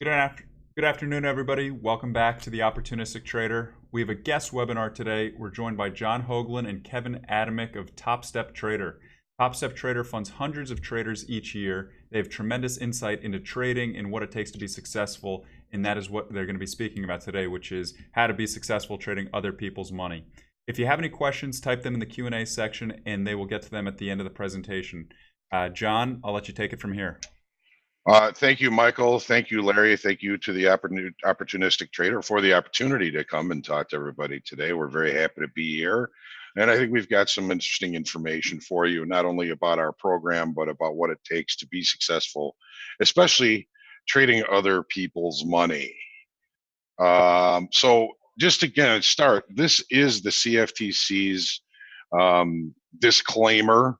Good, after- Good afternoon, everybody. Welcome back to the Opportunistic Trader. We have a guest webinar today. We're joined by John Hoagland and Kevin Adamick of Top Step Trader. Top Step Trader funds hundreds of traders each year. They have tremendous insight into trading and what it takes to be successful, and that is what they're going to be speaking about today, which is how to be successful trading other people's money. If you have any questions, type them in the Q&A section, and they will get to them at the end of the presentation. John, I'll let you take it from here. Thank you, Michael. Thank you, Larry. Thank you to the Opportunistic Trader for the opportunity to come and talk to everybody today. We're very happy to be here. And I think we've got some interesting information for you, not only about our program, but about what it takes to be successful, especially trading other people's money. So just again, start, this is the CFTC's disclaimer.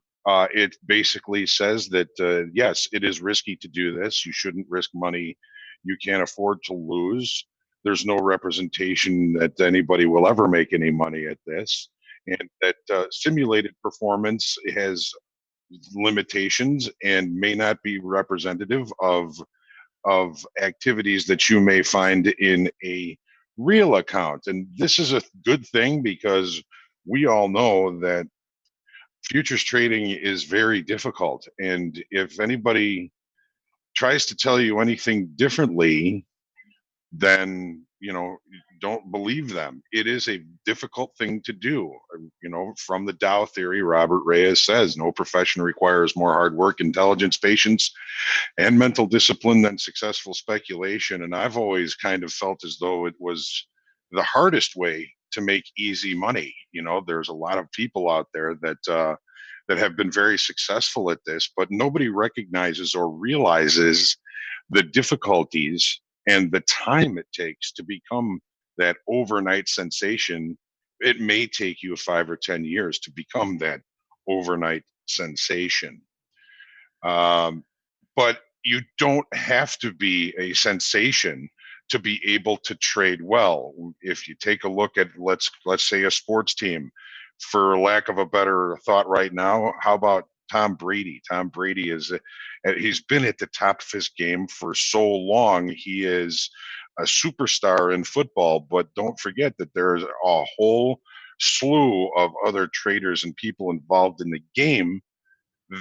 It basically says that, yes, it is risky to do this. You shouldn't risk money you can't afford to lose. There's no representation that anybody will ever make any money at this. And that simulated performance has limitations and may not be representative of activities that you may find in a real account. And this is a good thing because we all know that futures trading is very difficult. And if anybody tries to tell you anything differently, then, don't believe them. It is a difficult thing to do. From the Dow theory, Robert Reyes says no profession requires more hard work, intelligence, patience, and mental discipline than successful speculation. And I've always kind of felt as though it was the hardest way to make easy money. There's a lot of people out there that have been very successful at this, but nobody recognizes or realizes the difficulties and the time it takes to become that overnight sensation. It may take you 5 or 10 years to become that overnight sensation. But you don't have to be a sensation to be able to trade well. If you take a look at, let's say, a sports team, for lack of a better thought right now, how about Tom Brady? Tom Brady he's been at the top of his game for so long. He is a superstar in football, but don't forget that there's a whole slew of other traders and people involved in the game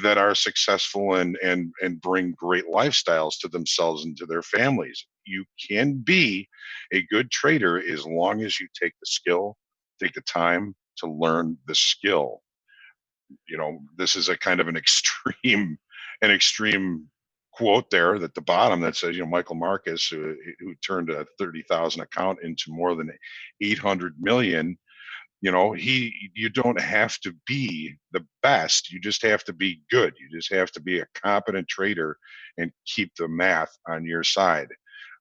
that are successful and bring great lifestyles to themselves and to their families. You can be a good trader as long as you take the time to learn the skill. This is a kind of an extreme quote there at the bottom that says, Michael Marcus, who turned a 30,000 account into more than 800 million. You don't have to be the best. You just have to be good. You just have to be a competent trader and keep the math on your side.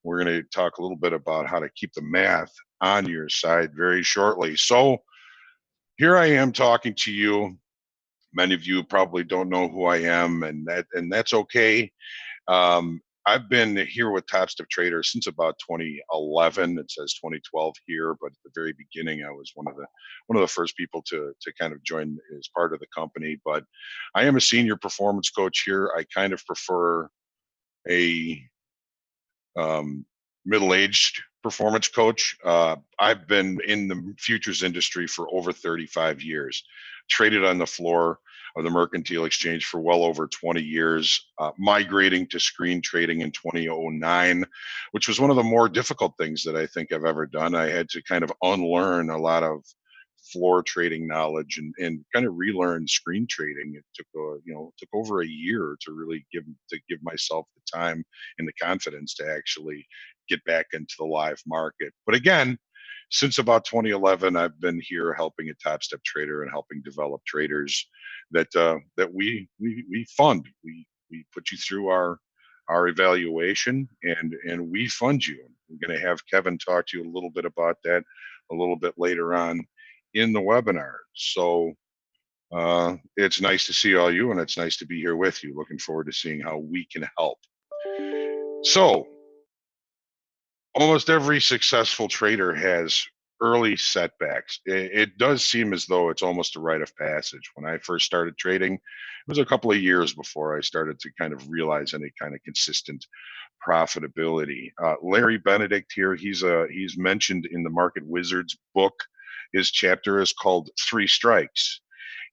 We're going to talk a little bit about how to keep the math on your side very shortly. So here I am talking to you. Many of you probably don't know who I am, and that's okay. I've been here with Top Step Trader since about 2011. It says 2012 here, but at the very beginning, I was one of the first people to kind of join as part of the company. But I am a senior performance coach here. I kind of prefer a middle-aged performance coach. I've been in the futures industry for over 35 years, traded on the floor of the Mercantile Exchange for well over 20 years, migrating to screen trading in 2009, which was one of the more difficult things that I think I've ever done. I had to kind of unlearn a lot of floor trading knowledge and kind of relearn screen trading. It took over a year to really give myself the time and the confidence to actually get back into the live market. But again, since about 2011, I've been here helping a Top Step Trader and helping develop traders that we fund. We put you through our evaluation and we fund you. We're going to have Kevin talk to you a little bit about that a little bit later on in the webinar. So it's nice to see all you, and it's nice to be here with you. Looking forward to seeing how we can help. So almost every successful trader has early setbacks. It does seem as though it's almost a rite of passage. When I first started trading, it was a couple of years before I started to kind of realize any kind of consistent profitability. Larry Benedict here, he's mentioned in the Market Wizards book. His chapter is called Three Strikes.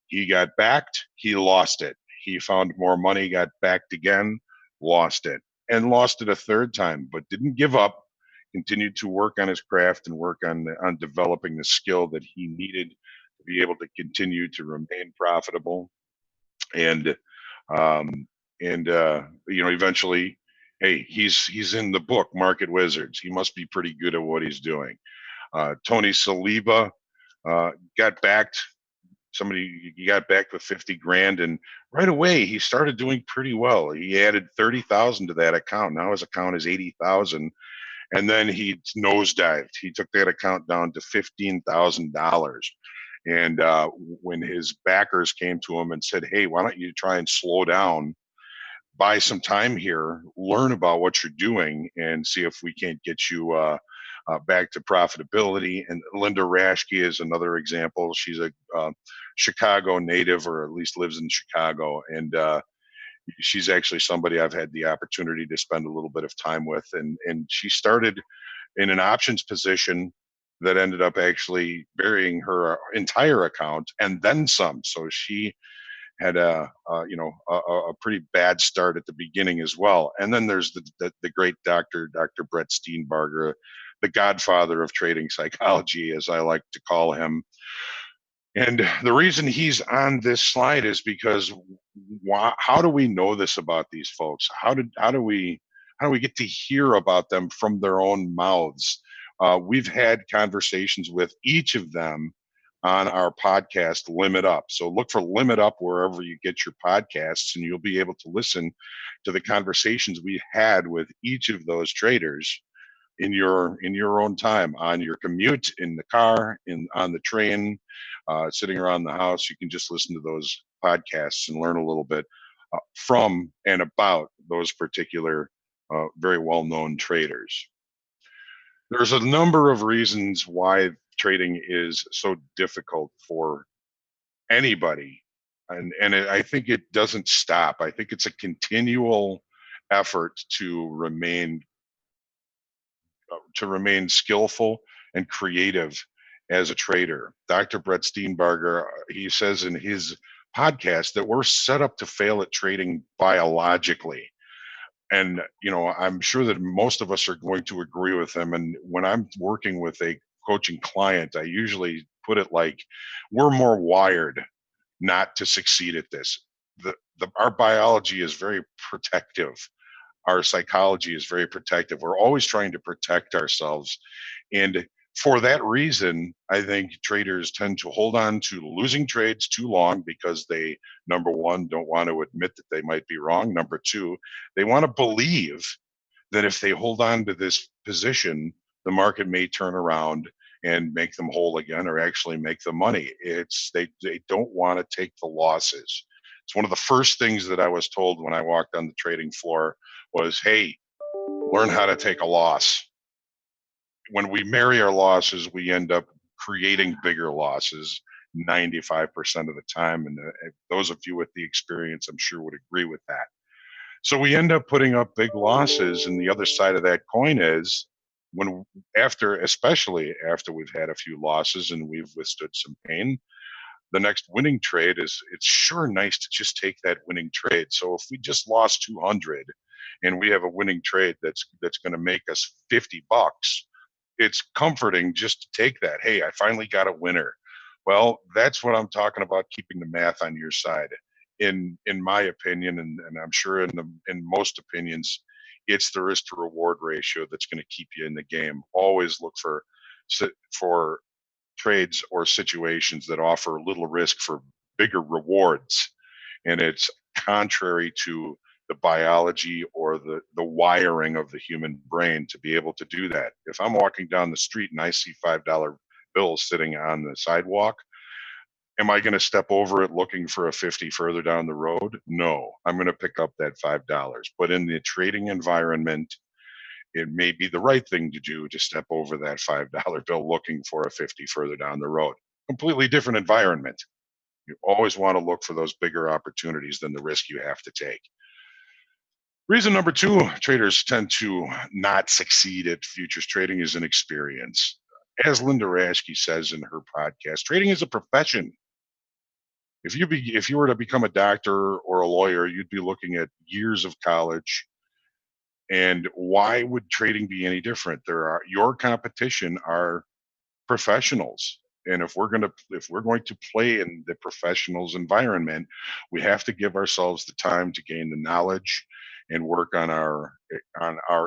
He got backed, he lost it. He found more money, got backed again, lost it, and lost it a third time, but didn't give up. Continued to work on his craft and work on developing the skill that he needed to be able to continue to remain profitable. And eventually, hey, he's in the book Market Wizards. He must be pretty good at what he's doing. Tony Saliba got backed. Somebody he got backed with 50 grand, and right away he started doing pretty well. He added 30,000 to that account. Now his account is 80,000, and then he nosedived. He took that account down to $15,000. And when his backers came to him and said, "Hey, why don't you try and slow down, buy some time here, learn about what you're doing, and see if we can't get you back to profitability." And Linda Rashke is another example. She's a Chicago native, or at least lives in Chicago, and she's actually somebody I've had the opportunity to spend a little bit of time with. And she started in an options position that ended up actually burying her entire account and then some. So she had a pretty bad start at the beginning as well. And then there's the great Dr. Brett Steenbarger, the godfather of trading psychology, as I like to call him. And the reason he's on this slide is because how do we know this about these folks? How do we get to hear about them from their own mouths? We've had conversations with each of them on our podcast, Limit Up. So look for Limit Up wherever you get your podcasts, and you'll be able to listen to the conversations we had with each of those traders in your own time, on your commute, in the car, on the train, sitting around the house. You can just listen to those podcasts and learn a little bit from and about those particular very well-known traders. There's a number of reasons why trading is so difficult for anybody, and I think it doesn't stop. I think it's a continual effort to remain skillful and creative as a trader. Dr. Brett Steenbarger, he says in his podcast that we're set up to fail at trading biologically. And, I'm sure that most of us are going to agree with him. And when I'm working with a coaching client, I usually put it like, we're more wired not to succeed at this. Our biology is very protective. Our psychology is very protective. We're always trying to protect ourselves. And for that reason, I think traders tend to hold on to losing trades too long because they, number one, don't want to admit that they might be wrong. Number two, they want to believe that if they hold on to this position, the market may turn around and make them whole again, or actually make the money. They don't want to take the losses. It's one of the first things that I was told when I walked on the trading floor was, "Hey, learn how to take a loss." When we marry our losses, we end up creating bigger losses 95% of the time. And those of you with the experience, I'm sure, would agree with that. So we end up putting up big losses. And the other side of that coin is especially after we've had a few losses and we've withstood some pain, the next winning trade it's sure nice to just take that winning trade. So if we just lost 200 and we have a winning trade that's going to make us $50, it's comforting just to take that. Hey, I finally got a winner. Well, that's what I'm talking about, keeping the math on your side. In my opinion, and I'm sure in most opinions, it's the risk to reward ratio that's going to keep you in the game. Always look for trades or situations that offer little risk for bigger rewards. And it's contrary to the biology or the wiring of the human brain to be able to do that. If I'm walking down the street and I see $5 bills sitting on the sidewalk, am I going to step over it looking for a 50 further down the road? No, I'm going to pick up that $5. But in the trading environment, it may be the right thing to do to step over that $5 bill looking for a 50 further down the road. Completely different environment. You always want to look for those bigger opportunities than the risk you have to take. Reason number two, traders tend to not succeed at futures trading is inexperience. As Linda Raschke says in her podcast, trading is a profession. If you were to become a doctor or a lawyer, you'd be looking at years of college. And why would trading be any different? Your competition are professionals. And if we're going to play in the professionals environment, we have to give ourselves the time to gain the knowledge and work on our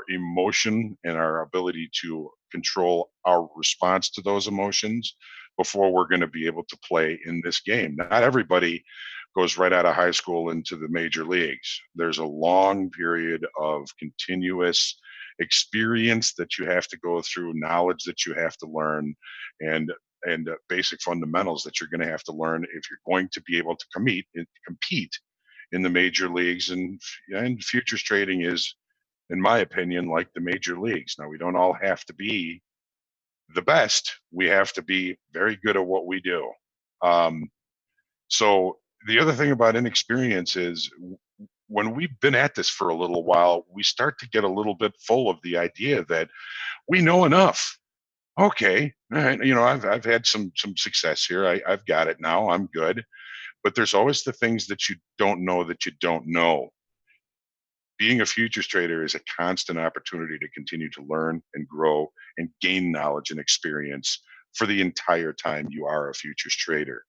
emotion and our ability to control our response to those emotions before we're going to be able to play in this game. Not everybody goes right out of high school into the major leagues. There's a long period of continuous experience that you have to go through, knowledge that you have to learn, and basic fundamentals that you're going to have to learn if you're going to be able to compete in the major leagues. And futures trading is, in my opinion, like the major leagues. Now, we don't all have to be the best. We have to be very good at what we do. So the other thing about inexperience is when we've been at this for a little while, we start to get a little bit full of the idea that we know enough. Okay, all right, I've had some success here. I've got it now. I'm good. But there's always the things that you don't know that you don't know. Being a futures trader is a constant opportunity to continue to learn and grow and gain knowledge and experience for the entire time you are a futures trader.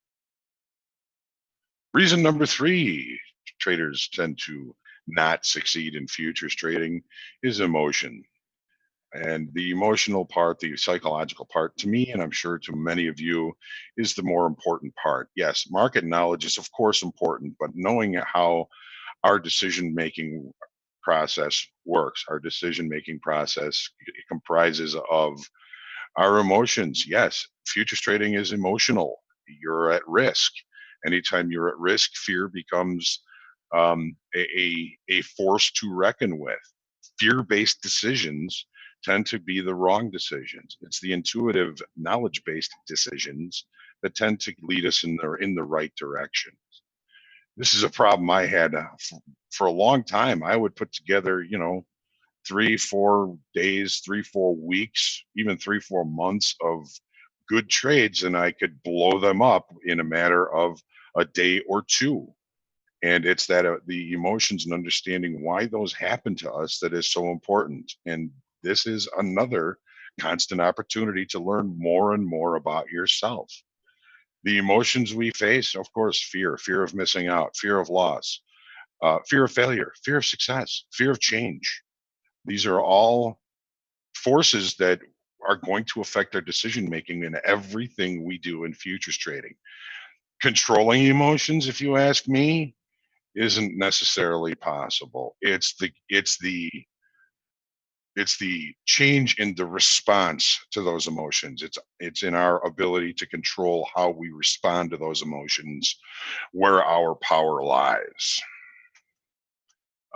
Reason number three, traders tend to not succeed in futures trading is emotion. And the emotional part, the psychological part, to me, and I'm sure to many of you, is the more important part. Yes, market knowledge is, of course, important, but knowing how our decision making process works, our decision making process comprises of our emotions. Yes, futures trading is emotional. You're at risk. Anytime you're at risk, fear becomes a force to reckon with. Fear-based decisions tend to be the wrong decisions. It's the intuitive, knowledge-based decisions that tend to lead us in the right direction. This is a problem I had for a long time. I would put together, 3, 4 days, 3, 4 weeks, even 3, 4 months of good trades, and I could blow them up in a matter of a day or two. And it's that the emotions and understanding why those happen to us that is so important. And this is another constant opportunity to learn more and more about yourself. The emotions we face, of course, fear of missing out, fear of loss, fear of failure, fear of success, fear of change. These are all forces that are going to affect our decision making in everything we do in futures trading. Controlling emotions, if you ask me, isn't necessarily possible. It's the change in the response to those emotions. It's in our ability to control how we respond to those emotions where our power lies.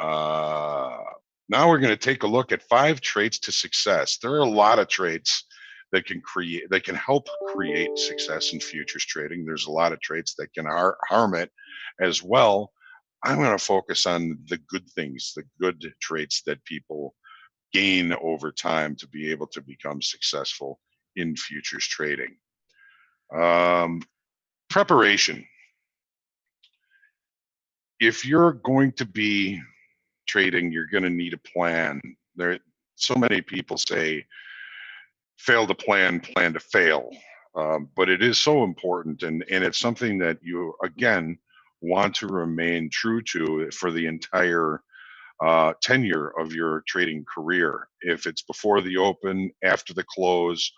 Now we're going to take a look at 5 traits to success. There are a lot of traits that can help create success in futures trading. There's a lot of traits that can harm it as well. I'm going to focus on the good things, the good traits that people gain over time to be able to become successful in futures trading. Preparation. If you're going to be trading, you're going to need a plan. So many people say, fail to plan, plan to fail. But it is so important, and it's something that you, again, want to remain true to for the entire tenure of your trading career. If it's before the open, after the close,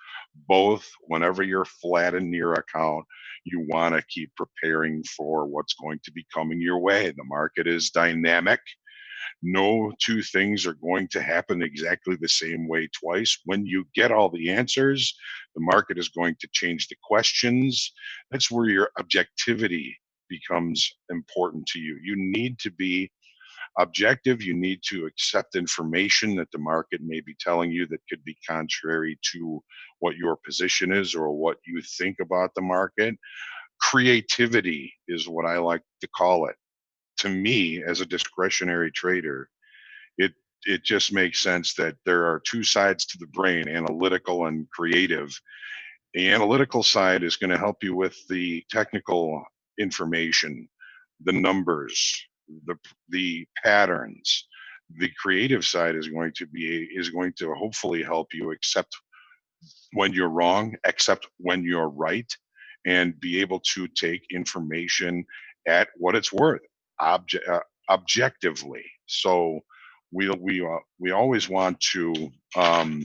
both, whenever you're flat in your account, you want to keep preparing for what's going to be coming your way. The market is dynamic. No two things are going to happen exactly the same way twice. When you get all the answers, the market is going to change the questions. That's where your objectivity becomes important to you. You need to be objective. You need to accept information that the market may be telling you that could be contrary to what your position is or what you think about the market. Creativity is what I like to call it. To me, as a discretionary trader, it just makes sense that there are two sides to the brain, analytical and creative. The analytical side is going to help you with the technical information, the numbers, the patterns. The creative side is going to hopefully help you accept when you're wrong, accept when you're right, and be able to take information at what it's worth, objectively. So we always want to. I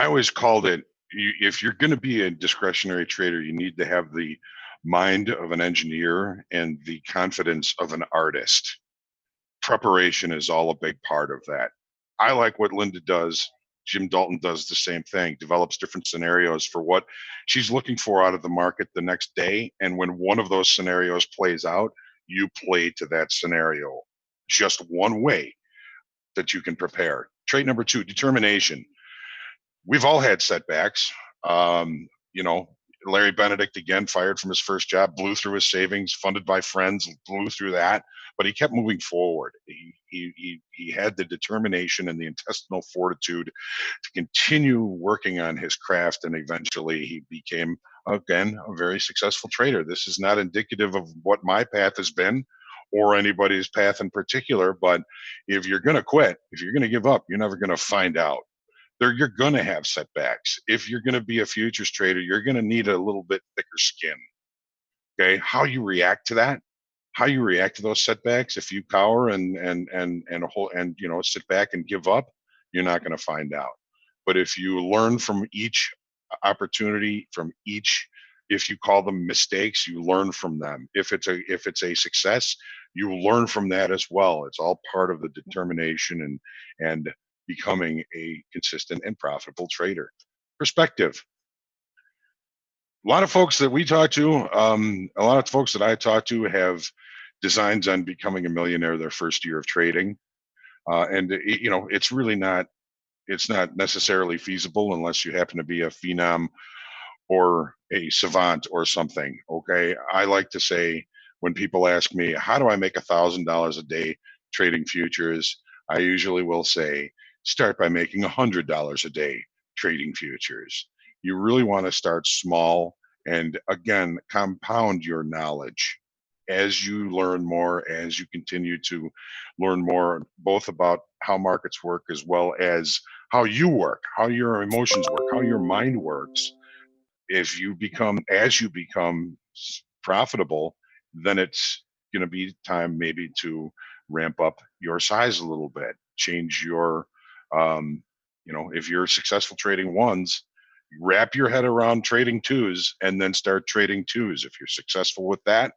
always called it, if you're going to be a discretionary trader, you need to have the mind of an engineer and the confidence of an artist. Preparation is all a big part of that. I like what Linda does. Jim Dalton does the same thing, develops different scenarios for what she's looking for out of the market the next day. And when one of those scenarios plays out, you play to that scenario. Just one way that you can prepare. Trait number 2, determination. We've all had setbacks. You know, Larry Benedict, again, fired from his first job, blew through his savings, funded by friends, blew through that, but he kept moving forward. He had the determination and the intestinal fortitude to continue working on his craft, and eventually he became, again, a very successful trader. This is not indicative of what my path has been or anybody's path in particular, but if you're going to quit, if you're going to give up, you're never going to find out. You're going to have setbacks. If you're going to be a futures trader, you're going to need a little bit thicker skin. Okay, how you react to that, how you react to those setbacks. If you cower and you know, sit back and give up, you're not going to find out. But if you learn from each opportunity, from each, if you call them mistakes, you learn from them. If it's a success, you learn from that as well. It's all part of the determination and becoming a consistent and profitable trader. Perspective. A lot of folks that we talk to, a lot of folks that I talk to have designs on becoming a millionaire their first year of trading. You know, it's really not, it's not necessarily feasible unless you happen to be a phenom or a savant or something. Okay. I like to say, when people ask me, how do I make $1,000 a day trading futures? I usually will say, start by making $100 a day trading futures. You really want to start small and, again, compound your knowledge as you learn more, as you continue to learn more, both about how markets work as well as how you work, how your emotions work, how your mind works. If you become, as you become profitable, then it's going to be time maybe to ramp up your size a little bit, change your, you know, if you're successful trading ones, wrap your head around trading twos and then start trading twos. If you're successful with that,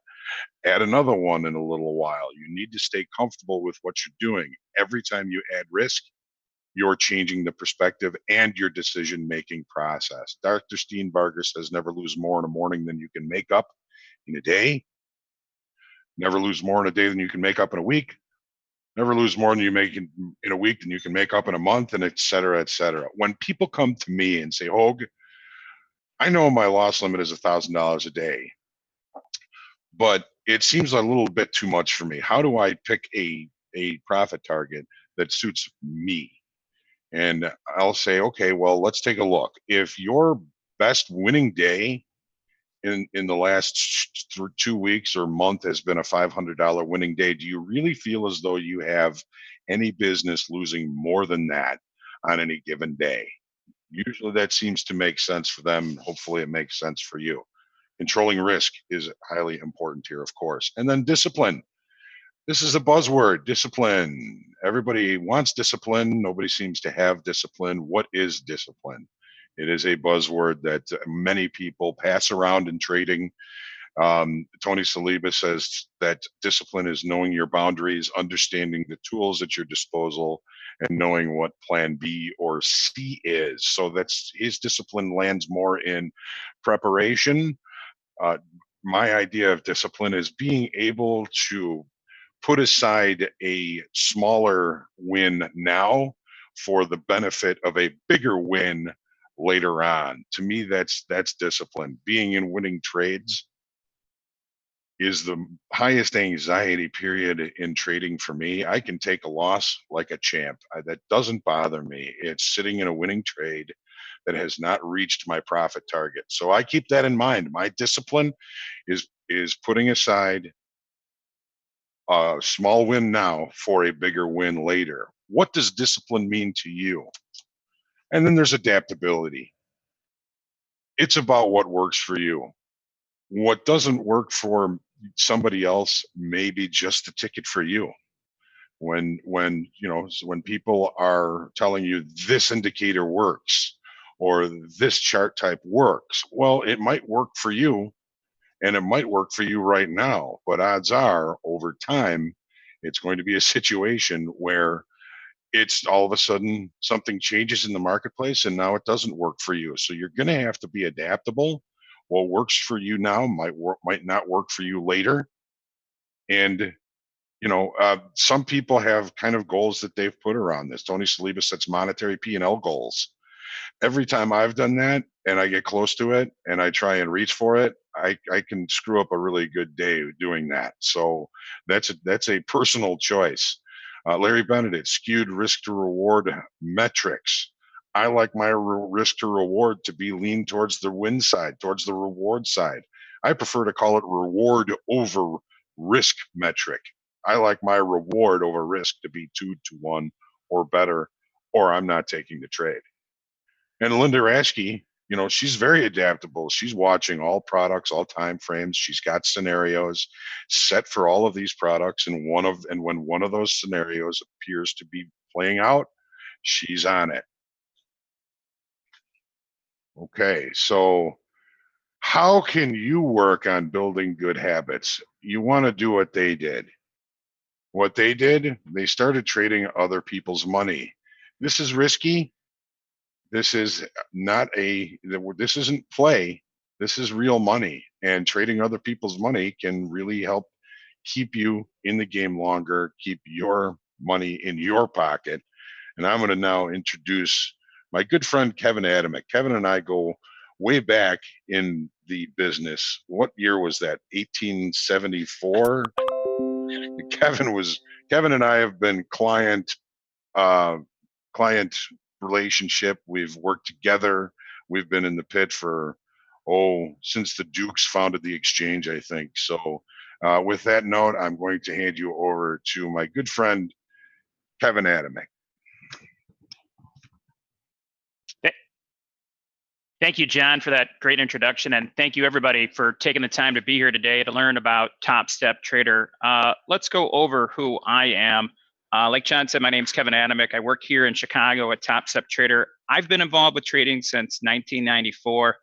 add another one in a little while. You need to stay comfortable with what you're doing. Every time you add risk, you're changing the perspective and your decision making process. Dr. Steenbarger says, never lose more in a morning than you can make up in a day. Never lose more in a day than you can make up in a week. Never lose more than you make in a week than you can make up in a month, and et cetera, et cetera. When people come to me and say, Hogue, I know my loss limit is $1,000 a day, but it seems a little bit too much for me. How do I pick a profit target that suits me? And I'll say, okay, well, let's take a look. If your best winning day in the last 2 weeks or month has been a $500 winning day, do you really feel as though you have any business losing more than that on any given day? Usually that seems to make sense for them. Hopefully it makes sense for you. Controlling risk is highly important here, of course. And then discipline. This is a buzzword, discipline. Everybody wants discipline. Nobody seems to have discipline. What is discipline? It is a buzzword that many people pass around in trading. Tony Saliba says that discipline is knowing your boundaries, understanding the tools at your disposal, and knowing what plan B or C is. So that's, his discipline lands more in preparation. My idea of discipline is being able to put aside a smaller win now for the benefit of a bigger win later on. To me, that's discipline. Being in winning trades is the highest anxiety period in trading for me. I can take a loss like a champ. That doesn't bother me. It's sitting in a winning trade that has not reached my profit target. So I keep that in mind. My discipline is putting aside a small win now for a bigger win later. What does discipline mean to you? And then there's adaptability. It's about what works for you. What doesn't work for somebody else may be just the ticket for you. When people are telling you this indicator works or this chart type works, well, it might work for you and it might work for you right now, but odds are over time it's going to be a situation where it's all of a sudden something changes in the marketplace and now it doesn't work for you. So you're going to have to be adaptable. What works for you now might not work for you later. And some people have kind of goals that they've put around this. Tony Saliba sets monetary P&L goals. Every time I've done that and I get close to it and I try and reach for it, I can screw up a really good day doing that. So that's a personal choice. Larry Benedict, skewed risk to reward metrics. I like my risk to reward to be lean towards the win side, towards the reward side. I prefer to call it reward over risk metric. I like my reward over risk to be 2-1 or better, or I'm not taking the trade. And Linda Raschke, she's very adaptable. She's watching all products, all time frames. She's got scenarios set for all of these products, and when one of those scenarios appears to be playing out, she's on it. Okay, so how can you work on building good habits? You want to do what they did. What they did, they started trading other people's money. This is risky. This is not this isn't play. This is real money, and trading other people's money can really help keep you in the game longer, keep your money in your pocket. And I'm going to now introduce my good friend, Kevin Adamek. Kevin and I go way back in the business. What year was that? 1874. Kevin and I have been client relationship. We've worked together. We've been in the pit for since the Dukes founded the exchange, I think. So with that note, I'm going to hand you over to my good friend Kevin Adamek. Thank you, John, for that great introduction, and thank you everybody for taking the time to be here today to learn about Top Step Trader. Let's go over who I am. Like John said, my name is Kevin Adamek. I work here in Chicago at Top Step Trader. I've been involved with trading since 1994.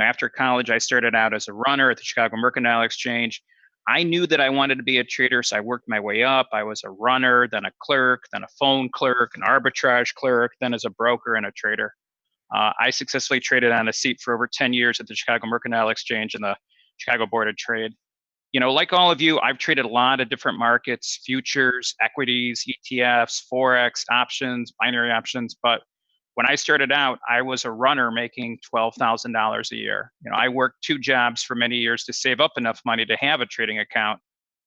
After college, I started out as a runner at the Chicago Mercantile Exchange. I knew that I wanted to be a trader, so I worked my way up. I was a runner, then a clerk, then a phone clerk, an arbitrage clerk, then as a broker and a trader. I successfully traded on a seat for over 10 years at the Chicago Mercantile Exchange and the Chicago Board of Trade. Like all of you, I've traded a lot of different markets, futures, equities, ETFs, Forex, options, binary options. But when I started out, I was a runner making $12,000 a year. I worked 2 jobs for many years to save up enough money to have a trading account.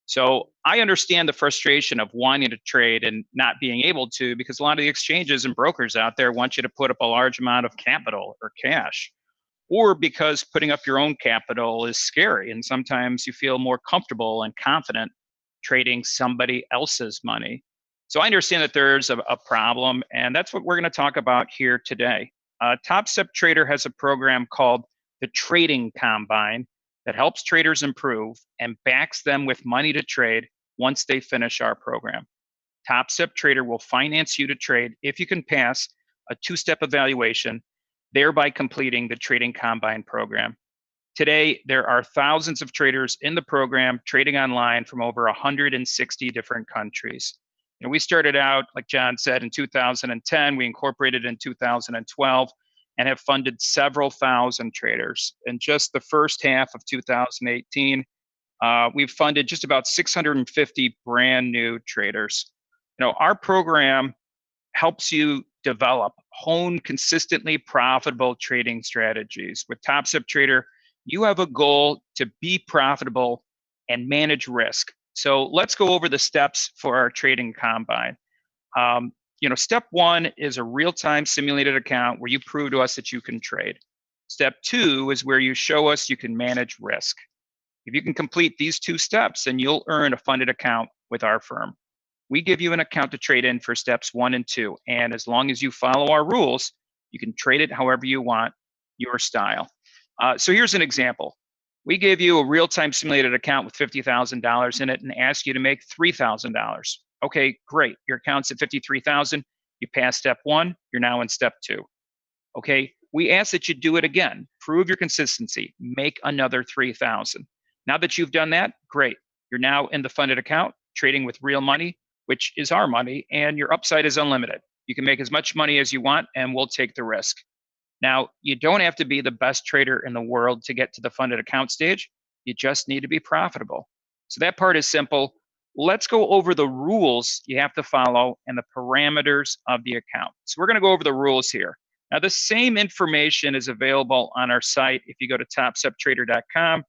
So I understand the frustration of wanting to trade and not being able to, because a lot of the exchanges and brokers out there want you to put up a large amount of capital or cash, or because putting up your own capital is scary. And sometimes you feel more comfortable and confident trading somebody else's money. So I understand that there's a problem, and that's what we're going to talk about here today. Top Step Trader has a program called the Trading Combine that helps traders improve and backs them with money to trade once they finish our program. Top Step Trader will finance you to trade if you can pass a 2-step evaluation, thereby completing the Trading Combine program. Today, there are thousands of traders in the program trading online from over 160 different countries. We started out, like John said, in 2010. We incorporated in 2012. And have funded several thousand traders. In just the first half of 2018, we've funded just about 650 brand new traders. Our program helps you develop, hone consistently profitable trading strategies. With Top Step Trader, you have a goal to be profitable and manage risk. So let's go over the steps for our trading combine. Step one is a real-time simulated account where you prove to us that you can trade. Step two is where you show us you can manage risk. If you can complete these two steps, then you'll earn a funded account with our firm. We give you an account to trade in for steps 1 and 2. And as long as you follow our rules, you can trade it however you want, your style. So here's an example. We give you a real-time simulated account with $50,000 in it and ask you to make $3,000. Okay, great. Your account's at $53,000. You pass step 1. You're now in step 2. Okay, we ask that you do it again. Prove your consistency. Make another $3,000. Now that you've done that, great. You're now in the funded account, trading with real money, which is our money, and your upside is unlimited. You can make as much money as you want, and we'll take the risk. Now, you don't have to be the best trader in the world to get to the funded account stage. You just need to be profitable. So that part is simple. Let's go over the rules you have to follow and the parameters of the account. So we're going to go over the rules here. Now, the same information is available on our site if you go to topsteptrader.com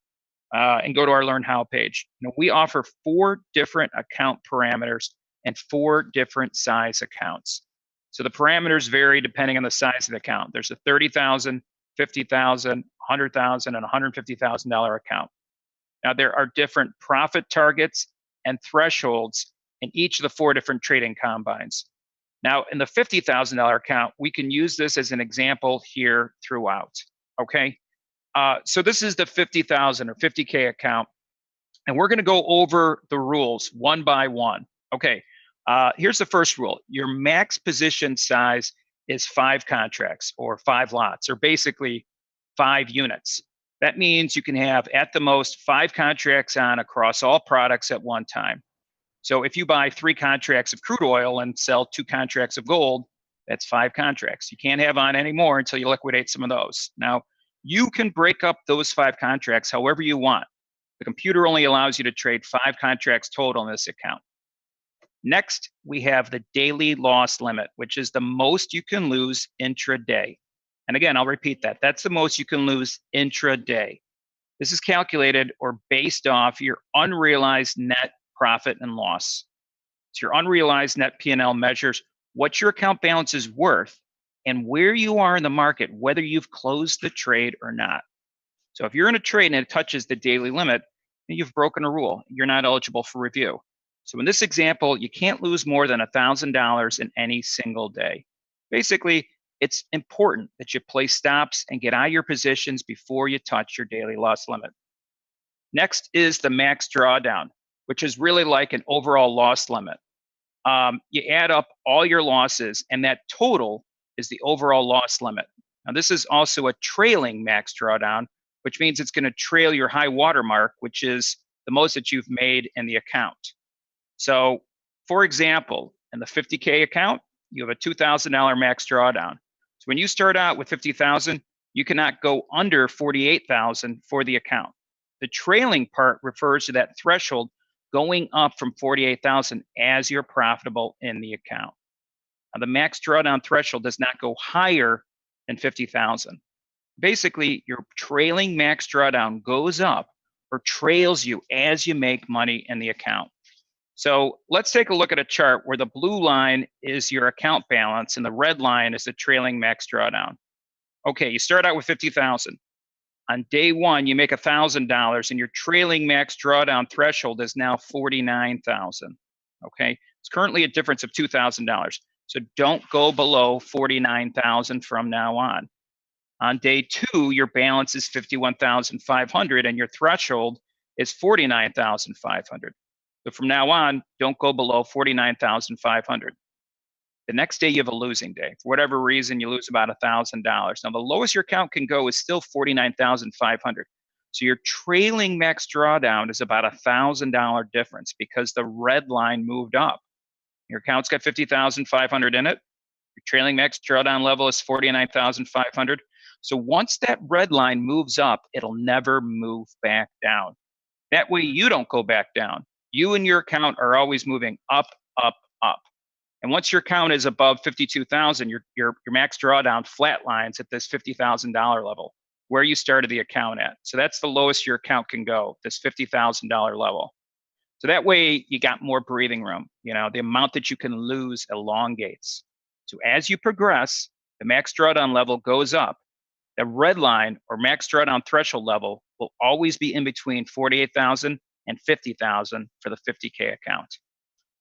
and go to our Learn How page. We offer 4 different account parameters and 4 different size accounts. So the parameters vary depending on the size of the account. There's a $30,000, $50,000, $100,000, and $150,000 account. Now, there are different profit targets and thresholds in each of the 4 different trading combines. Now, in the $50,000 account, we can use this as an example here throughout, okay? So this is the 50,000 or 50K account, and we're going to go over the rules one by one. Okay, here's the first rule. Your max position size is 5 contracts or 5 lots, or basically 5 units. That means you can have at the most 5 contracts on across all products at one time. So if you buy 3 contracts of crude oil and sell 2 contracts of gold, that's 5 contracts. You can't have on any more until you liquidate some of those. Now, you can break up those 5 contracts however you want. The computer only allows you to trade 5 contracts total in this account. Next, we have the daily loss limit, which is the most you can lose intraday. And again, I'll repeat that. That's the most you can lose intraday. This is calculated or based off your unrealized net profit and loss. So your unrealized net P&L measures what your account balance is worth and where you are in the market, whether you've closed the trade or not. So if you're in a trade and it touches the daily limit, then you've broken a rule. You're not eligible for review. So in this example, you can't lose more than $1,000 in any single day. Basically, it's important that you place stops and get out of your positions before you touch your daily loss limit. Next is the max drawdown, which is really like an overall loss limit. You add up all your losses, and that total is the overall loss limit. Now, this is also a trailing max drawdown, which means it's going to trail your high water mark, which is the most that you've made in the account. So, for example, in the 50K account, you have a $2,000 max drawdown. So when you start out with 50,000, you cannot go under 48,000 for the account. The trailing part refers to that threshold going up from 48,000 as you're profitable in the account. Now, the max drawdown threshold does not go higher than 50,000. Basically, your trailing max drawdown goes up or trails you as you make money in the account. So let's take a look at a chart where the blue line is your account balance and the red line is the trailing max drawdown. Okay, you start out with 50,000. On day 1, you make $1,000 and your trailing max drawdown threshold is now 49,000. Okay, it's currently a difference of $2,000. So don't go below 49,000 from now on. On day 2, your balance is 51,500 and your threshold is 49,500. So from now on, don't go below 49,500. The next day, you have a losing day. For whatever reason, you lose about $1,000. Now, the lowest your account can go is still 49,500. So your trailing max drawdown is about $1,000 difference because the red line moved up. Your account's got 50,500 in it. Your trailing max drawdown level is 49,500. So once that red line moves up, it'll never move back down. That way, you don't go back down. You and your account are always moving up, up, up. And once your account is above 52,000, your max drawdown flatlines at this $50,000 level. where you started the account at. So that's the lowest your account can go, this $50,000 level. So that way you got more breathing room. The amount that you can lose elongates. So as you progress, the max drawdown level goes up. The red line or max drawdown threshold level will always be in between 48,000 and 50,000 for the 50K account.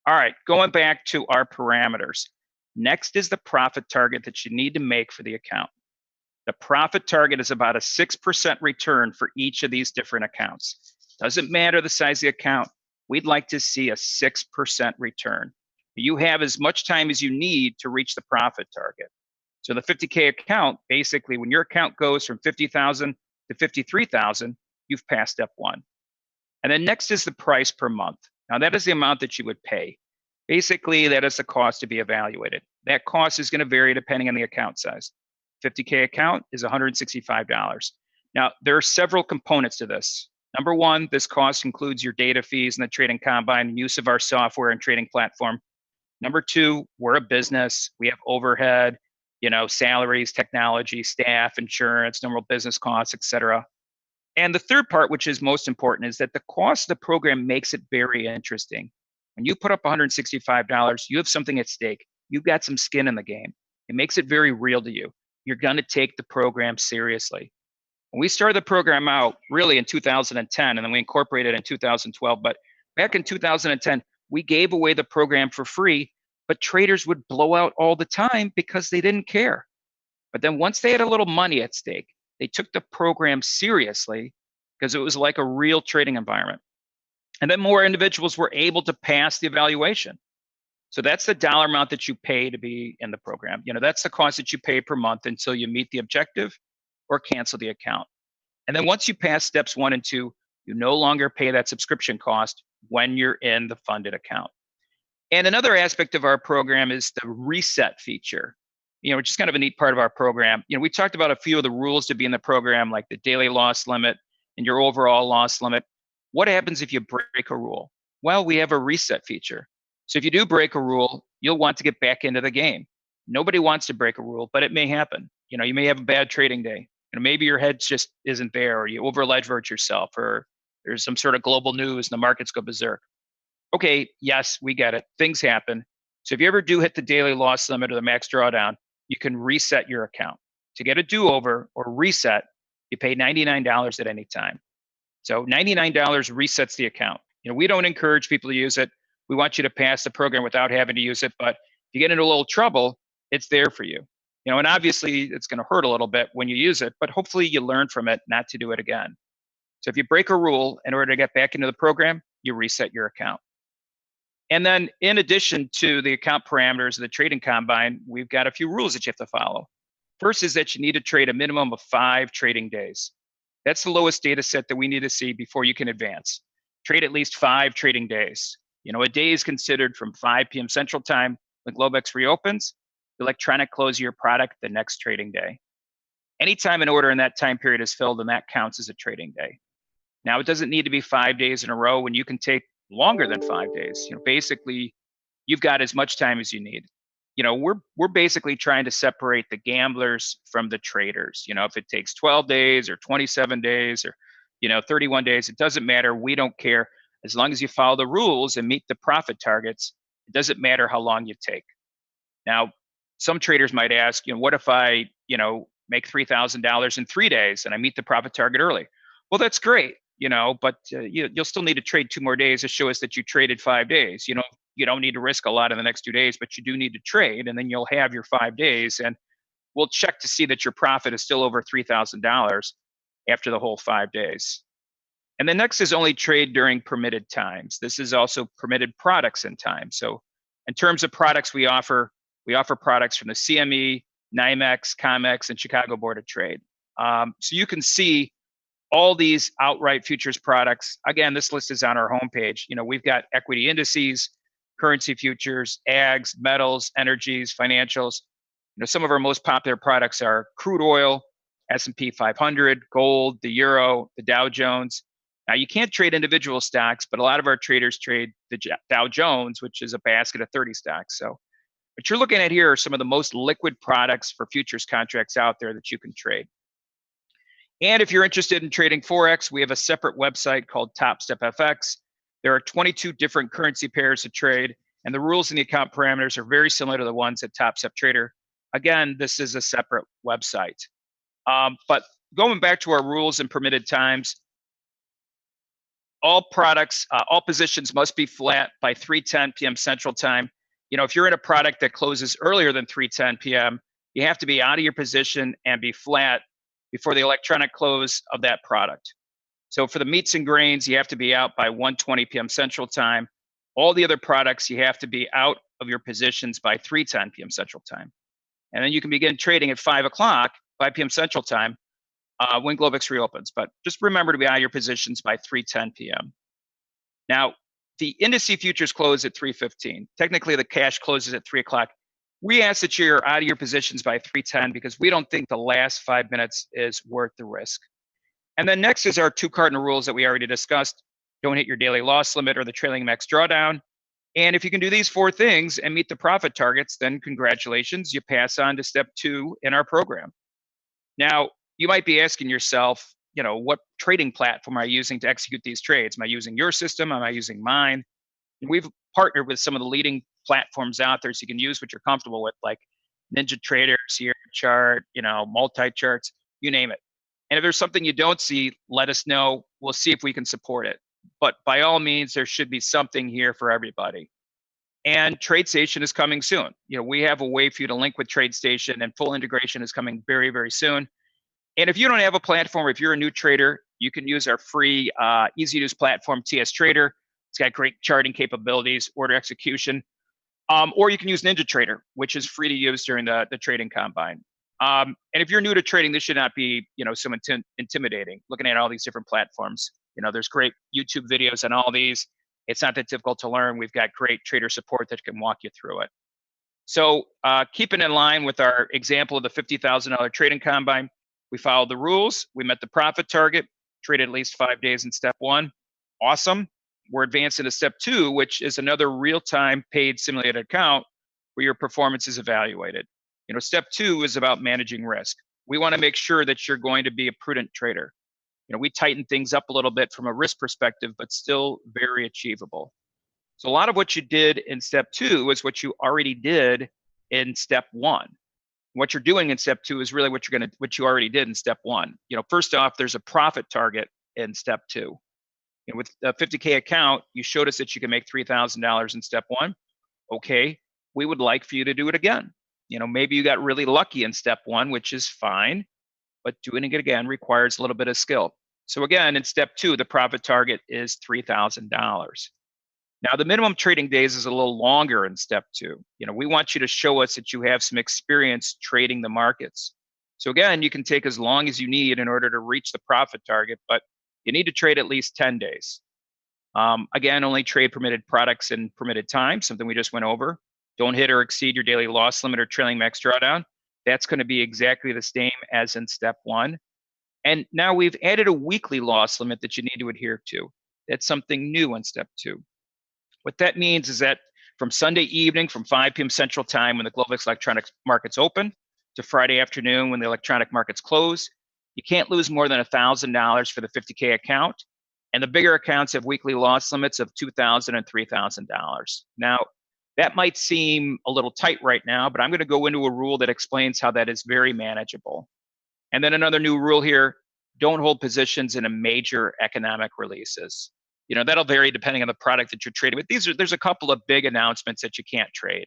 All right, going back to our parameters. Next is the profit target that you need to make for the account. The profit target is about a 6% return for each of these different accounts. Doesn't matter the size of the account. We'd like to see a 6% return. You have as much time as you need to reach the profit target. So the 50K account, basically, when your account goes from 50,000 to 53,000, you've passed step one. And then next is the price per month. Now that is the amount that you would pay. Basically, that is the cost to be evaluated. That cost is going to vary depending on the account size. 50K account is $165. Now, there are several components to this. Number one, this cost includes your data fees and the trading combine and use of our software and trading platform. Number two, we're a business. We have overhead, salaries, technology, staff, insurance, normal business costs, et cetera. And the third part, which is most important, is that the cost of the program makes it very interesting. When you put up $165, you have something at stake. You've got some skin in the game. It makes it very real to you. You're going to take the program seriously. When we started the program out really in 2010, and then we incorporated it in 2012, but back in 2010, we gave away the program for free, but traders would blow out all the time because they didn't care. But then once they had a little money at stake, they took the program seriously because it was like a real trading environment. And then more individuals were able to pass the evaluation. So that's the dollar amount that you pay to be in the program. That's the cost that you pay per month until you meet the objective or cancel the account. And then once you pass steps 1 and 2, you no longer pay that subscription cost when you're in the funded account. And another aspect of our program is the reset feature, which is kind of a neat part of our program. We talked about a few of the rules to be in the program, like the daily loss limit and your overall loss limit. What happens if you break a rule? Well, we have a reset feature. So if you do break a rule, you'll want to get back into the game. Nobody wants to break a rule, but it may happen. You may have a bad trading day. Maybe your head just isn't there, or you over leverage yourself, or there's some sort of global news and the markets go berserk. Okay, yes, we get it. Things happen. So if you ever do hit the daily loss limit or the max drawdown, you can reset your account. To get a do-over or reset, you pay $99 at any time. So $99 resets the account. We don't encourage people to use it. We want you to pass the program without having to use it. But if you get into a little trouble, it's there for you. And obviously it's going to hurt a little bit when you use it, but hopefully you learn from it not to do it again. So if you break a rule in order to get back into the program, you reset your account. And then in addition to the account parameters of the trading combine, we've got a few rules that you have to follow. First is that you need to trade a minimum of 5 trading days. That's the lowest data set that we need to see before you can advance. Trade at least 5 trading days. A day is considered from 5 p.m. Central Time when Globex reopens, the electronic close of your product the next trading day. Anytime an order in that time period is filled, and that counts as a trading day. Now, it doesn't need to be 5 days in a row, when you can take longer than 5 days. Basically, you've got as much time as you need. We're basically trying to separate the gamblers from the traders. If it takes 12 days or 27 days or 31 days, it doesn't matter. We don't care. As long as you follow the rules and meet the profit targets, it doesn't matter how long you take. Now, some traders might ask, what if I, make $3,000 in 3 days and I meet the profit target early? Well, that's great, but you'll still need to trade 2 more days to show us that you traded 5 days. You don't need to risk a lot in the next 2 days, but you do need to trade, and then you'll have your 5 days, and we'll check to see that your profit is still over $3,000 after the whole 5 days. And the next is only trade during permitted times. This is also permitted products in time. So in terms of products we offer products from the CME, NYMEX, COMEX, and Chicago Board of Trade. So you can see all these outright futures products. Again, this list is on our homepage. We've got equity indices, currency futures, ags, metals, energies, financials. Some of our most popular products are crude oil, S&P 500, gold, the euro, the Dow Jones. Now, you can't trade individual stocks, but a lot of our traders trade the Dow Jones, which is a basket of 30 stocks. So what you're looking at here are some of the most liquid products for futures contracts out there that you can trade. And if you're interested in trading Forex, we have a separate website called TopStep FX. There are 22 different currency pairs to trade, and the rules and the account parameters are very similar to the ones at TopStep Trader. Again, this is a separate website. But going back to our rules and permitted times, all products, all positions must be flat by 3:10 p.m. Central Time. If you're in a product that closes earlier than 3:10 p.m., you have to be out of your position and be flat before the electronic close of that product. So for the meats and grains, you have to be out by 1:20 p.m. Central Time. All the other products, you have to be out of your positions by 3:10 p.m. Central Time. And then you can begin trading at 5 p.m. Central Time when Globex reopens. But just remember to be out of your positions by 3:10 p.m. Now, the indice futures close at 3:15. Technically, the cash closes at 3 o'clock. We ask that you're out of your positions by 3:10 because we don't think the last 5 minutes is worth the risk. And then next is our 2 cardinal rules that we already discussed. Don't hit your daily loss limit or the trailing max drawdown. And if you can do these 4 things and meet the profit targets, then congratulations, you pass on to step 2 in our program. Now, you might be asking yourself, what trading platform am I using to execute these trades? Am I using your system? Am I using mine? And we've partnered with some of the leading platforms out there so you can use what you're comfortable with, like NinjaTrader, Sierra Chart, multi-charts, you name it. And if there's something you don't see, let us know. We'll see if we can support it. But by all means, there should be something here for everybody. And TradeStation is coming soon. We have a way for you to link with TradeStation, and full integration is coming very, very soon. And if you don't have a platform, if you're a new trader, you can use our free, easy-to-use platform, TS Trader. It's got great charting capabilities, order execution. Or you can use NinjaTrader, which is free to use during the trading combine. And if you're new to trading, this should not be, so intimidating. Looking at all these different platforms, there's great YouTube videos on all these. It's not that difficult to learn. We've got great trader support that can walk you through it. So keeping in line with our example of the $50,000 trading combine, we followed the rules. We met the profit target, traded at least 5 days in step 1. Awesome. We're advancing to step 2, which is another real-time paid simulated account where your performance is evaluated. Step 2 is about managing risk. We want to make sure that you're going to be a prudent trader. We tighten things up a little bit from a risk perspective, but still very achievable. So a lot of what you did in step 2 is what you already did in step 1. What you're doing in step 2 is really what you already did in step 1. First off, there's a profit target in step 2. With a 50K account, you showed us that you can make $3,000 in step 1. Okay, we would like for you to do it again. Maybe you got really lucky in step 1, which is fine, but doing it again requires a little bit of skill. So again, in step 2, the profit target is $3,000. Now, the minimum trading days is a little longer in step 2. We want you to show us that you have some experience trading the markets. So again, you can take as long as you need in order to reach the profit target, but you need to trade at least 10 days. Again, only trade permitted products in permitted time, something we just went over. Don't hit or exceed your daily loss limit or trailing max drawdown. That's going to be exactly the same as in step 1. And now we've added a weekly loss limit that you need to adhere to. That's something new in step 2. What that means is that from Sunday evening, from 5 p.m. Central Time when the Globex electronic markets open, to Friday afternoon when the electronic markets close, you can't lose more than $1,000 for the 50K account. And the bigger accounts have weekly loss limits of $2,000 and $3,000. Now, that might seem a little tight right now, but I'm going to go into a rule that explains how that is very manageable. And then another new rule here, don't hold positions in a major economic releases. That'll vary depending on the product that you're trading with. There's a couple of big announcements that you can't trade,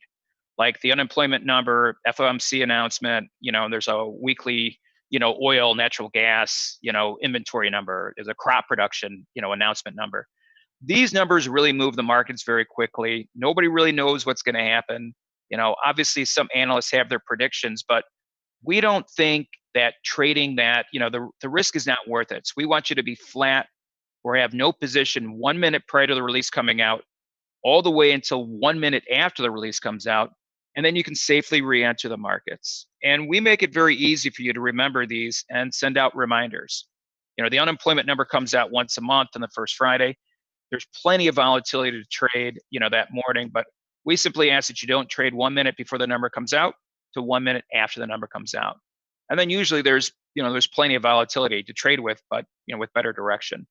like the unemployment number, FOMC announcement, there's a weekly, oil, natural gas, inventory number, there's a crop production, announcement number. These numbers really move the markets very quickly. Nobody really knows what's going to happen. Obviously some analysts have their predictions, but we don't think that trading that, the risk is not worth it. So we want you to be flat or have no position 1 minute prior to the release coming out, all the way until 1 minute after the release comes out, and then you can safely re-enter the markets. And we make it very easy for you to remember these and send out reminders. The unemployment number comes out once a month on the first Friday. There's plenty of volatility to trade, that morning, but we simply ask that you don't trade 1 minute before the number comes out to 1 minute after the number comes out. And then usually there's there's plenty of volatility to trade with, but with better direction.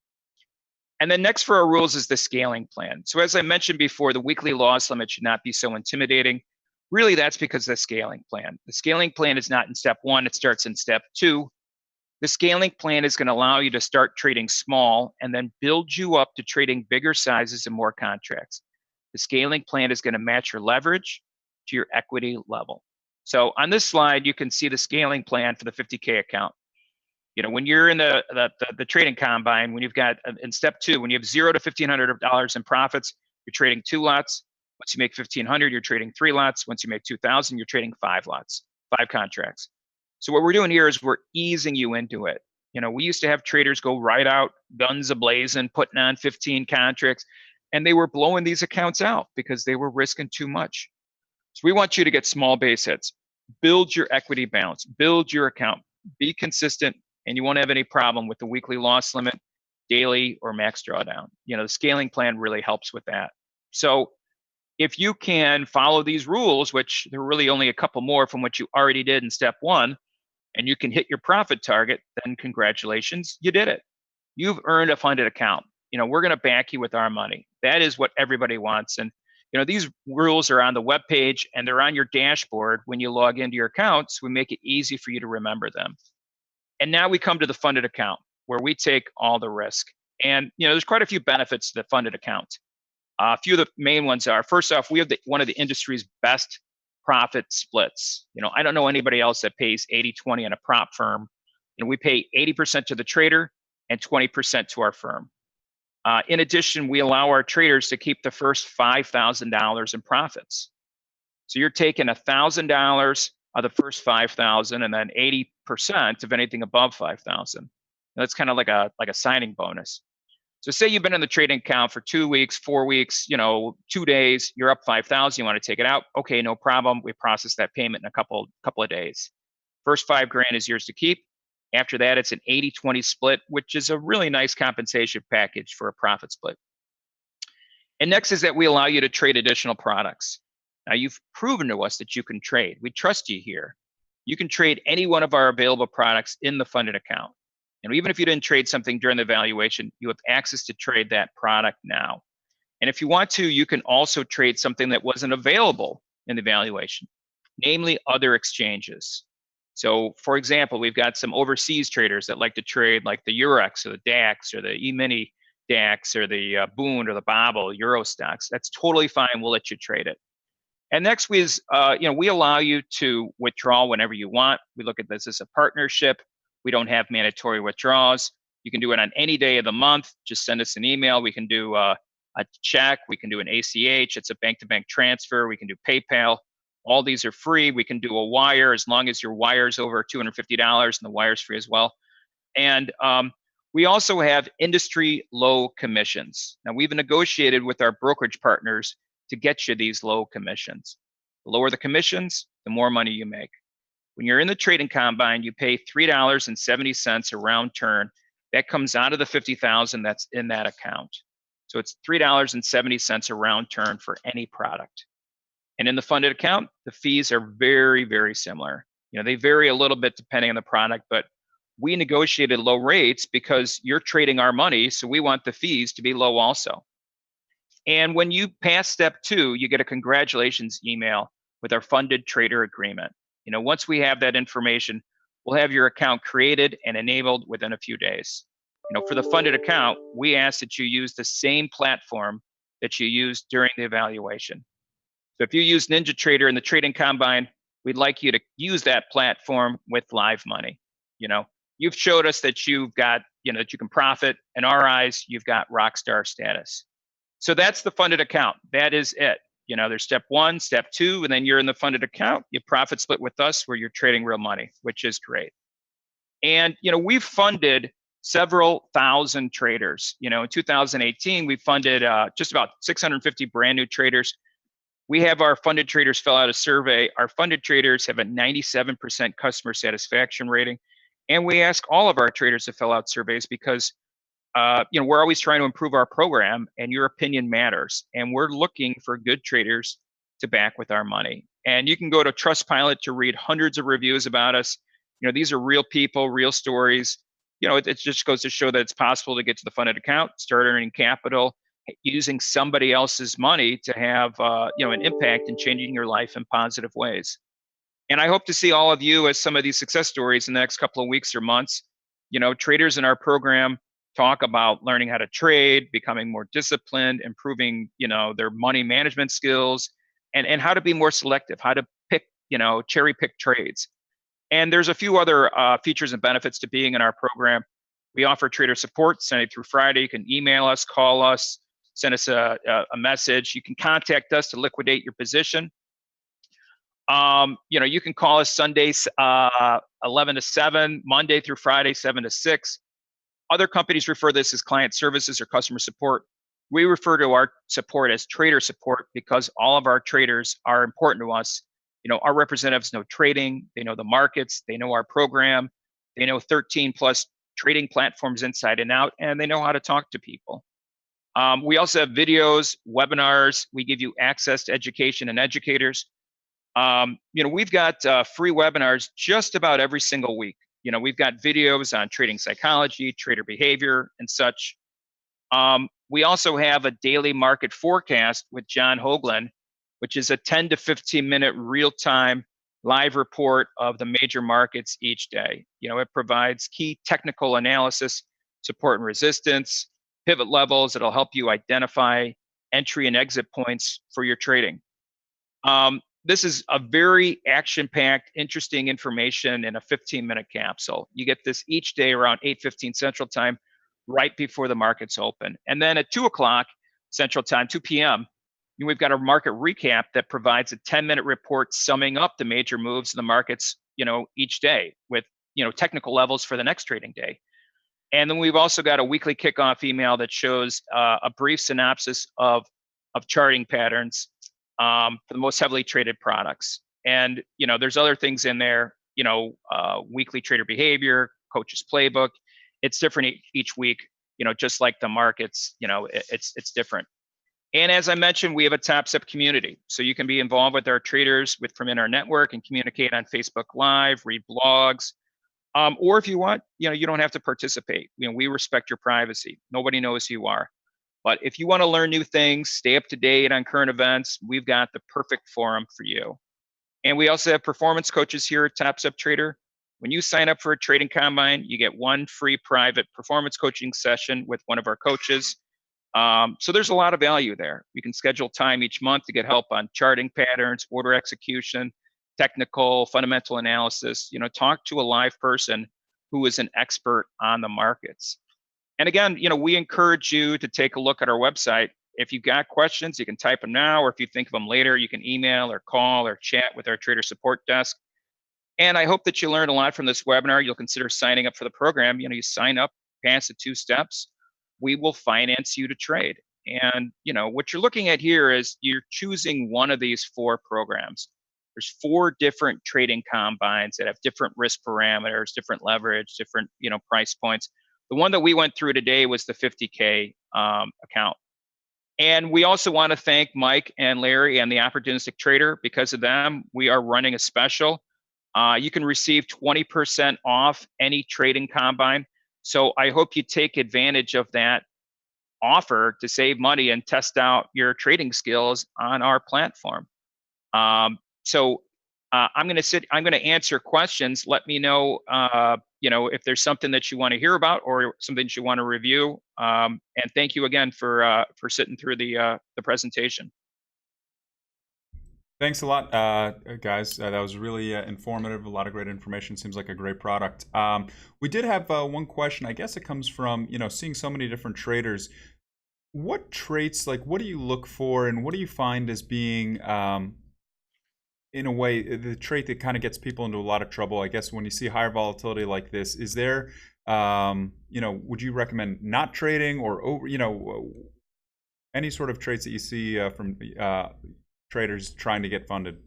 And then next for our rules is the scaling plan. So as I mentioned before, the weekly loss limit should not be so intimidating. Really, that's because of the scaling plan. The scaling plan is not in step 1, it starts in step 2. The scaling plan is going to allow you to start trading small and then build you up to trading bigger sizes and more contracts. The scaling plan is going to match your leverage to your equity level. So on this slide, you can see the scaling plan for the 50K account. When you're in the trading combine, when you've got in step 2, when you have $0 to $1,500 in profits, you're trading 2 lots. Once you make 1,500, you're trading 3 lots. Once you make 2,000, you're trading 5 lots, 5 contracts. So what we're doing here is we're easing you into it. We used to have traders go right out, guns a-blazing, putting on 15 contracts, and they were blowing these accounts out because they were risking too much. So we want you to get small base hits, build your equity balance, build your account, be consistent, and you won't have any problem with the weekly loss limit, daily, or max drawdown. The scaling plan really helps with that. So if you can follow these rules, which there are really only a couple more from what you already did in step 1, and you can hit your profit target, then congratulations, you did it. You've earned a funded account. We're going to back you with our money. That is what everybody wants. And these rules are on the webpage and they're on your dashboard when you log into your accounts. We make it easy for you to remember them. And now we come to the funded account where we take all the risk. And there's quite a few benefits to the funded account. A few of the main ones are, first off, we have one of the industry's best profit splits. I don't know anybody else that pays 80-20 in a prop firm. We pay 80% to the trader and 20% to our firm. In addition, we allow our traders to keep the first $5,000 in profits. So you're taking $1,000 of the first 5,000 and then 80% of anything above 5,000. That's kind of like a signing bonus. So say you've been in the trading account for 2 weeks, 4 weeks, 2 days, you're up 5,000, you want to take it out. Okay, no problem. We process that payment in a couple of days. First $5,000 is yours to keep. After that, it's an 80-20 split, which is a really nice compensation package for a profit split. And next is that we allow you to trade additional products. Now, you've proven to us that you can trade. We trust you here. You can trade any one of our available products in the funded account. And even if you didn't trade something during the valuation, you have access to trade that product now. And if you want to, you can also trade something that wasn't available in the valuation, namely other exchanges. So for example, we've got some overseas traders that like to trade like the Eurex or the DAX or the E-mini DAX or the Bund or the Babel Euro stocks. That's totally fine. We'll let you trade it. And next is, we allow you to withdraw whenever you want. We look at this as a partnership. We don't have mandatory withdrawals. You can do it on any day of the month. Just send us an email. We can do a check. We can do an ACH. It's a bank-to-bank transfer. We can do PayPal. All these are free. We can do a wire as long as your wire is over $250 and the wire's free as well. And we also have industry low commissions. Now, we've negotiated with our brokerage partners to get you these low commissions. The lower the commissions, the more money you make. When you're in the trading combine, you pay $3.70 a round turn. That comes out of the $50,000 that's in that account. So it's $3.70 a round turn for any product. And in the funded account, the fees are very, very similar. They vary a little bit depending on the product, but we negotiated low rates because you're trading our money, so we want the fees to be low also. And when you pass step 2, you get a congratulations email with our funded trader agreement. Once we have that information, we'll have your account created and enabled within a few days. For the funded account, we ask that you use the same platform that you used during the evaluation. So if you use NinjaTrader in the trading combine, we'd like you to use that platform with live money. You've showed us that you've got, that you can profit. In our eyes, you've got rock star status. So that's the funded account. That is it. There's step 1, step 2, and then you're in the funded account. You profit split with us where you're trading real money, which is great. And, we've funded several thousand traders. In 2018, we funded just about 650 brand new traders. We have our funded traders fill out a survey. Our funded traders have a 97% customer satisfaction rating. And we ask all of our traders to fill out surveys because we're always trying to improve our program and your opinion matters. And we're looking for good traders to back with our money. And you can go to Trustpilot to read hundreds of reviews about us. These are real people, real stories. It just goes to show that it's possible to get to the funded account, start earning capital, using somebody else's money to have an impact in changing your life in positive ways. And I hope to see all of you as some of these success stories in the next couple of weeks or months. Traders in our program talk about learning how to trade, becoming more disciplined, improving their money management skills, and how to be more selective, how to pick cherry pick trades. And there's a few other features and benefits to being in our program. We offer trader support Sunday through Friday. You can email us, call us, send us a message. You can contact us to liquidate your position. You can call us Sundays 11 to 7, Monday through Friday 7 to 6. Other companies refer this as client services or customer support. We refer to our support as trader support because all of our traders are important to us. Our representatives know trading, they know the markets, they know our program, they know 13 plus trading platforms inside and out, and they know how to talk to people. We also have videos, webinars. We give you access to education and educators. We've got free webinars just about every single week. We've got videos on trading psychology, trader behavior, and such. We also have a daily market forecast with John Hoagland, which is a 10 to 15 minute real-time live report of the major markets each day. It provides key technical analysis, support and resistance, pivot levels. It'll help you identify entry and exit points for your trading. This is a very action-packed, interesting information in a 15-minute capsule. You get this each day around 8:15 Central Time, right before the markets open. And then at 2 o'clock Central Time, 2 p.m., we've got a market recap that provides a 10-minute report summing up the major moves in the markets, each day with, technical levels for the next trading day. And then we've also got a weekly kickoff email that shows a brief synopsis of charting patterns for the most heavily traded products. And, there's other things in there, weekly trader behavior, coach's playbook. It's different each week, just like the markets, it's different. And as I mentioned, we have a TopStep community. So you can be involved with our traders from in our network and communicate on Facebook Live, read blogs. Or if you want, you don't have to participate. We respect your privacy. Nobody knows who you are. But if you want to learn new things, stay up to date on current events, we've got the perfect forum for you. And we also have performance coaches here at TopStep Trader. When you sign up for a trading combine, you get one free private performance coaching session with one of our coaches. So there's a lot of value there. You can schedule time each month to get help on charting patterns, order execution, technical, fundamental analysis. Talk to a live person who is an expert on the markets. And again, we encourage you to take a look at our website. If you've got questions, you can type them now, or if you think of them later, you can email or call or chat with our trader support desk. And I hope that you learned a lot from this webinar. You'll consider signing up for the program. You sign up, pass the 2 steps, we will finance you to trade. And what you're looking at here is you're choosing one of these 4 programs. There's 4 different trading combines that have different risk parameters, different leverage, different price points. The one that we went through today was the 50K account. And we also want to thank Mike and Larry and the Opportunistic Trader. Because of them, we are running a special. You can receive 20% off any trading combine. So I hope you take advantage of that offer to save money and test out your trading skills on our platform. I'm going to answer questions. Let me know, if there's something that you want to hear about or something that you want to review. And thank you again for sitting through the presentation. Thanks a lot, guys. That was really informative. A lot of great information. Seems like a great product. We did have one question. I guess it comes from seeing so many different traders. What traits, what do you look for, and what do you find as being, in a way, the trait that kind of gets people into a lot of trouble? I guess when you see higher volatility like this, is there, would you recommend not trading or over, any sort of traits that you see from traders trying to get funded?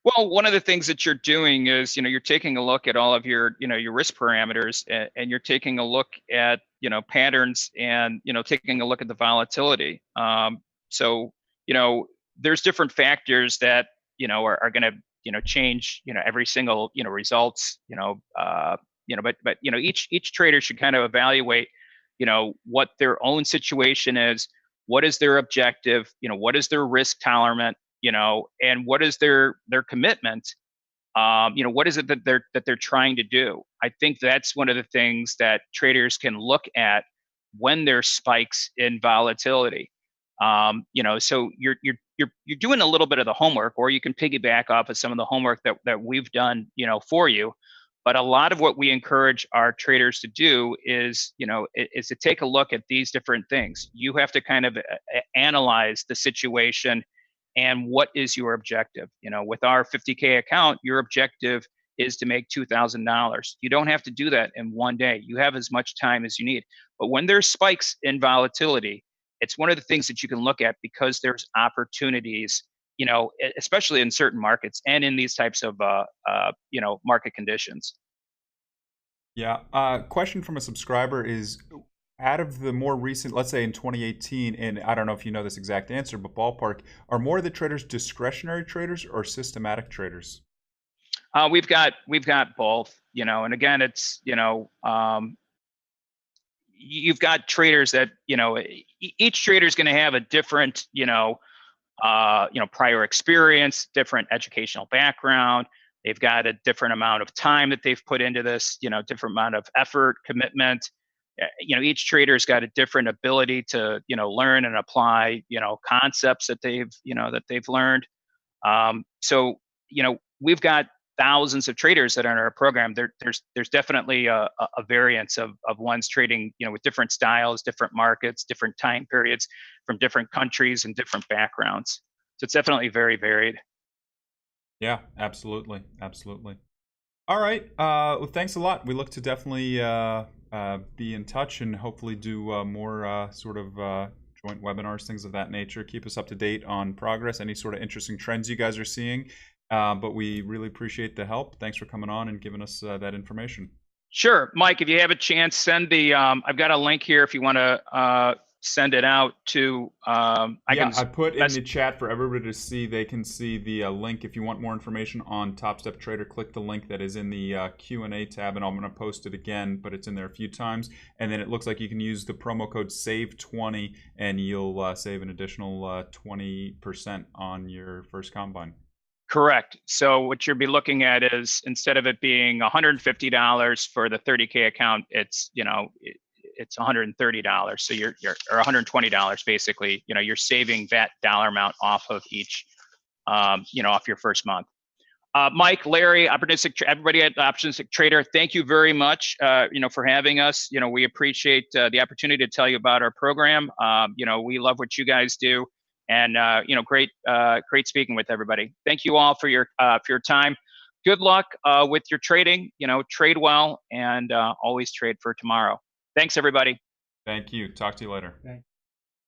Well, one of the things that you're doing is, you're taking a look at all of your, your risk parameters, and you're taking a look at, patterns, and, taking a look at the volatility. So, there's different factors that, are going to change every single results but each trader should kind of evaluate what their own situation is, what is their objective, what is their risk tolerance, and what is their commitment. What is it that they're trying to do? I think that's one of the things that traders can look at when there's spikes in volatility. So you're doing a little bit of the homework, or you can piggyback off of some of the homework that we've done, for you. But a lot of what we encourage our traders to do is to take a look at these different things. You have to kind of analyze the situation and what is your objective. With our 50K account, your objective is to make $2,000. You don't have to do that in one day. You have as much time as you need. But when there's spikes in volatility, it's one of the things that you can look at, because there's opportunities, especially in certain markets and in these types of market conditions. Yeah. Question from a subscriber is, out of the more recent, let's say in 2018, and I don't know if you know this exact answer, but ballpark, are more of the traders discretionary traders or systematic traders? We've got both, and again, it's, you've got traders that, each trader is going to have a different, prior experience, different educational background. They've got a different amount of time that they've put into this, different amount of effort, commitment. Each trader's got a different ability to, learn and apply, concepts that they've learned. So, we've got thousands of traders that are in our program. There's definitely a variance of ones trading, with different styles, different markets, different time periods, from different countries and different backgrounds. So it's definitely very varied. Yeah, absolutely. Absolutely. All right. Well, thanks a lot. We look to definitely be in touch and hopefully do more sort of joint webinars, things of that nature. Keep us up to date on progress, any sort of interesting trends you guys are seeing. But we really appreciate the help. Thanks for coming on and giving us that information. Sure. Mike, if you have a chance, send the, I've got a link here if you want to send it out to, I put in the chat for everybody to see. They can see the link. If you want more information on Top Step Trader, click the link that is in the Q&A tab, and I'm going to post it again, but it's in there a few times. And then it looks like you can use the promo code SAVE20, and you'll save an additional 20% on your first combine. Correct. So what you'll be looking at is, instead of it being $150 for the 30K account, it's it's $130. So you're or $120 basically. You're saving that dollar amount off of each, off your first month. Mike, Larry, everybody at Opportunistic Trader, thank you very much, for having us. We appreciate the opportunity to tell you about our program. We love what you guys do. And great speaking with everybody. Thank you all for your time. Good luck with your trading. Trade well, and always trade for tomorrow. Thanks, everybody. Thank you. Talk to you later.